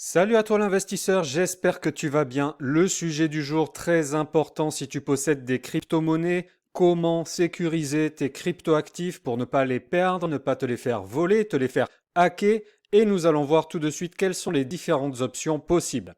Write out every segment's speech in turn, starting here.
Salut à toi l'investisseur, j'espère que tu vas bien. Le sujet du jour très important si tu possèdes des crypto-monnaies, comment sécuriser tes crypto-actifs pour ne pas les perdre, ne pas te les faire voler, te les faire hacker et nous allons voir tout de suite quelles sont les différentes options possibles.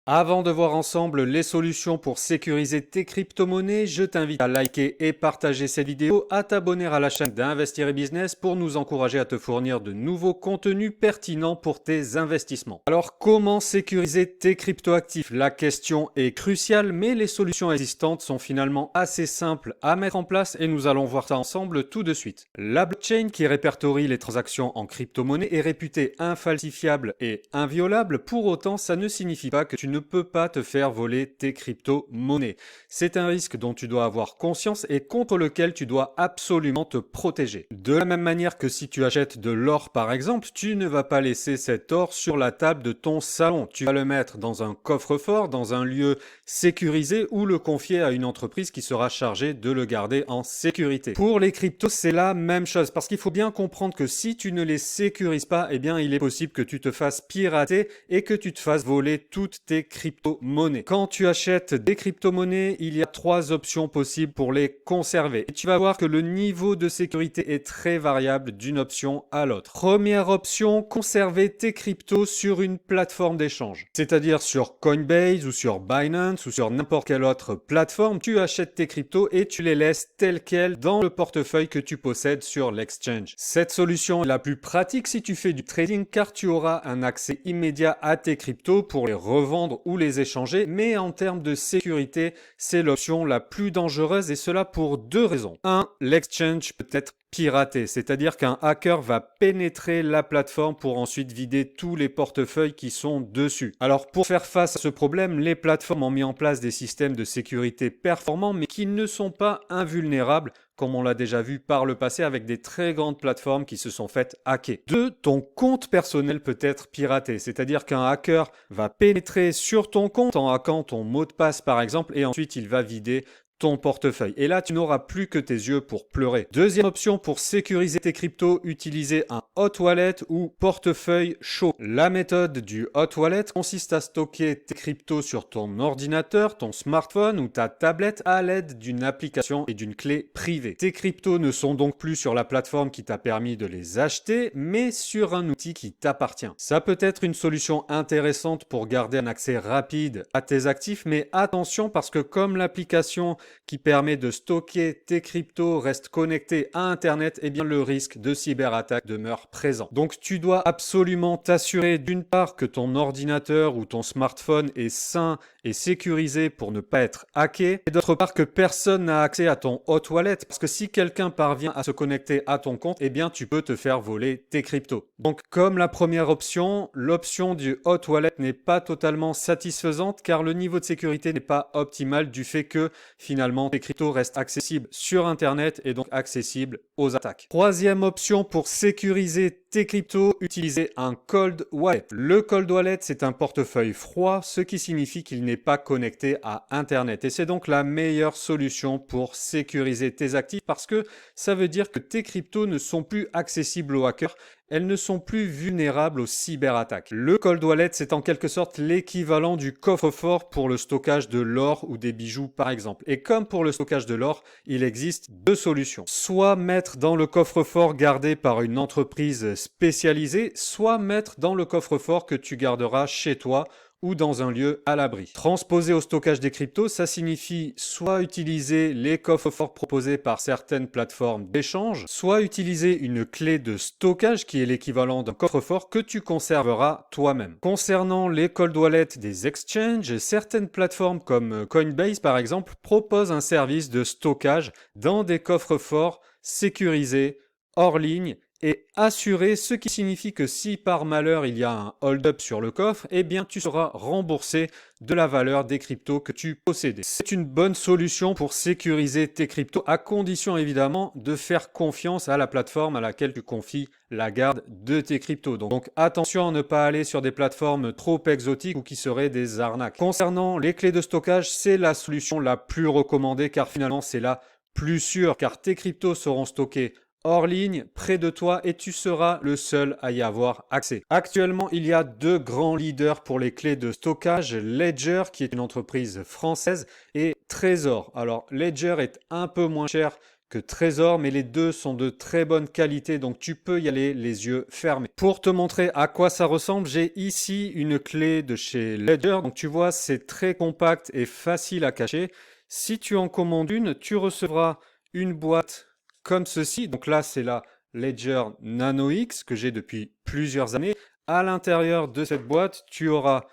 Avant de voir ensemble les solutions pour sécuriser tes crypto-monnaies, je t'invite à liker et partager cette vidéo, à t'abonner à la chaîne d'Investir et Business pour nous encourager à te fournir de nouveaux contenus pertinents pour tes investissements. Alors, comment sécuriser tes crypto-actifs? La question est cruciale, mais les solutions existantes sont finalement assez simples à mettre en place et nous allons voir ça ensemble tout de suite. La blockchain qui répertorie les transactions en crypto-monnaie est réputée infalsifiable et inviolable. Pour autant, ça ne signifie pas que tu ne peux pas te faire voler tes crypto-monnaies. C'est un risque dont tu dois avoir conscience et contre lequel tu dois absolument te protéger. De la même manière que si tu achètes de l'or par exemple, tu ne vas pas laisser cet or sur la table de ton salon. Tu vas le mettre dans un coffre-fort, dans un lieu sécurisé ou le confier à une entreprise qui sera chargée de le garder en sécurité. Pour les cryptos, c'est la même chose parce qu'il faut bien comprendre que si tu ne les sécurises pas, eh bien il est possible que tu te fasses pirater et que tu te fasses voler toutes tes crypto-monnaies. Quand tu achètes des crypto-monnaies, il y a trois options possibles pour les conserver. Et tu vas voir que le niveau de sécurité est très variable d'une option à l'autre. Première option, conserver tes cryptos sur une plateforme d'échange. C'est-à-dire sur Coinbase ou sur Binance ou sur n'importe quelle autre plateforme, tu achètes tes cryptos et tu les laisses telles quelles dans le portefeuille que tu possèdes sur l'exchange. Cette solution est la plus pratique si tu fais du trading car tu auras un accès immédiat à tes cryptos pour les revendre ou les échanger, mais en termes de sécurité, c'est l'option la plus dangereuse et cela pour deux raisons. 1. L'exchange peut être piraté, c'est-à-dire qu'un hacker va pénétrer la plateforme pour ensuite vider tous les portefeuilles qui sont dessus. Alors pour faire face à ce problème, les plateformes ont mis en place des systèmes de sécurité performants mais qui ne sont pas invulnérables comme on l'a déjà vu par le passé avec des très grandes plateformes qui se sont faites hacker. 2. Ton compte personnel peut être piraté, c'est-à-dire qu'un hacker va pénétrer sur ton compte en hackant ton mot de passe par exemple et ensuite il va vider ton portefeuille. Et là, tu n'auras plus que tes yeux pour pleurer. Deuxième option pour sécuriser tes cryptos, utiliser un hot wallet ou portefeuille chaud. La méthode du hot wallet consiste à stocker tes cryptos sur ton ordinateur, ton smartphone ou ta tablette à l'aide d'une application et d'une clé privée. Tes cryptos ne sont donc plus sur la plateforme qui t'a permis de les acheter, mais sur un outil qui t'appartient. Ça peut être une solution intéressante pour garder un accès rapide à tes actifs, mais attention parce que comme l'application qui permet de stocker tes cryptos reste connecté à Internet, eh bien le risque de cyberattaque demeure présent. Donc tu dois absolument t'assurer d'une part que ton ordinateur ou ton smartphone est sain et sécurisé pour ne pas être hacké, et d'autre part que personne n'a accès à ton hot wallet, parce que si quelqu'un parvient à se connecter à ton compte, eh bien tu peux te faire voler tes cryptos. Donc comme la première option, l'option du hot wallet n'est pas totalement satisfaisante car le niveau de sécurité n'est pas optimal du fait que finalement tes cryptos restent accessibles sur Internet et donc accessibles aux attaques. Troisième option pour sécuriser tes cryptos, utiliser un cold wallet. Le cold wallet, c'est un portefeuille froid, ce qui signifie qu'il n'est pas connecté à Internet. Et c'est donc la meilleure solution pour sécuriser tes actifs parce que ça veut dire que tes cryptos ne sont plus accessibles aux hackers. Elles ne sont plus vulnérables aux cyberattaques. Le cold wallet, c'est en quelque sorte l'équivalent du coffre-fort pour le stockage de l'or ou des bijoux par exemple. Et comme pour le stockage de l'or, il existe deux solutions. Soit mettre dans le coffre-fort gardé par une entreprise spécialisée, soit mettre dans le coffre-fort que tu garderas chez toi ou dans un lieu à l'abri. Transposer au stockage des cryptos, ça signifie soit utiliser les coffres-forts proposés par certaines plateformes d'échange, soit utiliser une clé de stockage qui est l'équivalent d'un coffre-fort que tu conserveras toi-même. Concernant les cold wallets des exchanges, certaines plateformes comme Coinbase par exemple proposent un service de stockage dans des coffres-forts sécurisés hors ligne et assuré, ce qui signifie que si par malheur il y a un hold-up sur le coffre, eh bien tu seras remboursé de la valeur des cryptos que tu possédais. C'est une bonne solution pour sécuriser tes cryptos, à condition évidemment de faire confiance à la plateforme à laquelle tu confies la garde de tes cryptos. Donc attention à ne pas aller sur des plateformes trop exotiques ou qui seraient des arnaques. Concernant les clés de stockage, c'est la solution la plus recommandée car finalement c'est là plus sûr car tes cryptos seront stockés hors ligne, près de toi et tu seras le seul à y avoir accès. Actuellement, il y a deux grands leaders pour les clés de stockage, Ledger qui est une entreprise française et Trezor. Alors Ledger est un peu moins cher que Trezor, mais les deux sont de très bonne qualité, donc tu peux y aller les yeux fermés. Pour te montrer à quoi ça ressemble, j'ai ici une clé de chez Ledger. Donc tu vois, c'est très compact et facile à cacher. Si tu en commandes une, tu recevras une boîte comme ceci. Donc là, c'est la Ledger Nano X que j'ai depuis plusieurs années. À l'intérieur de cette boîte, tu auras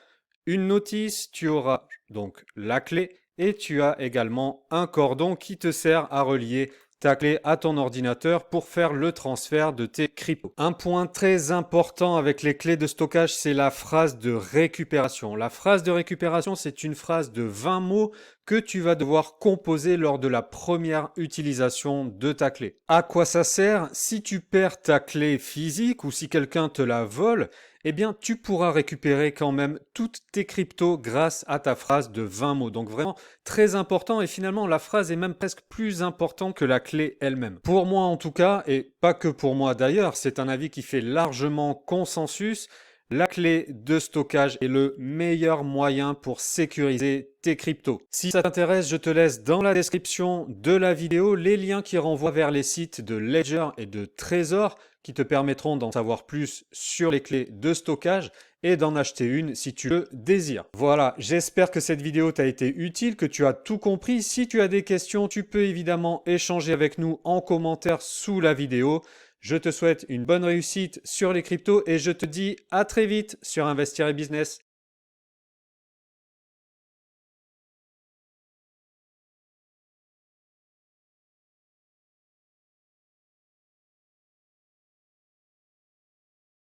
une notice, tu auras donc la clé et tu as également un cordon qui te sert à relier ta clé à ton ordinateur pour faire le transfert de tes cryptos. Un point très important avec les clés de stockage, c'est la phrase de récupération. La phrase de récupération, c'est une phrase de 20 mots que tu vas devoir composer lors de la première utilisation de ta clé. À quoi ça sert? Si tu perds ta clé physique ou si quelqu'un te la vole, eh bien, tu pourras récupérer quand même toutes tes cryptos grâce à ta phrase de 20 mots. Donc vraiment très important et finalement la phrase est même presque plus importante que la clé elle-même. Pour moi en tout cas, et pas que pour moi d'ailleurs, c'est un avis qui fait largement consensus. La clé de stockage est le meilleur moyen pour sécuriser tes cryptos. Si ça t'intéresse, je te laisse dans la description de la vidéo les liens qui renvoient vers les sites de Ledger et de Trezor qui te permettront d'en savoir plus sur les clés de stockage et d'en acheter une si tu le désires. Voilà, j'espère que cette vidéo t'a été utile, que tu as tout compris. Si tu as des questions, tu peux évidemment échanger avec nous en commentaire sous la vidéo. Je te souhaite une bonne réussite sur les cryptos et je te dis à très vite sur Investir et Business.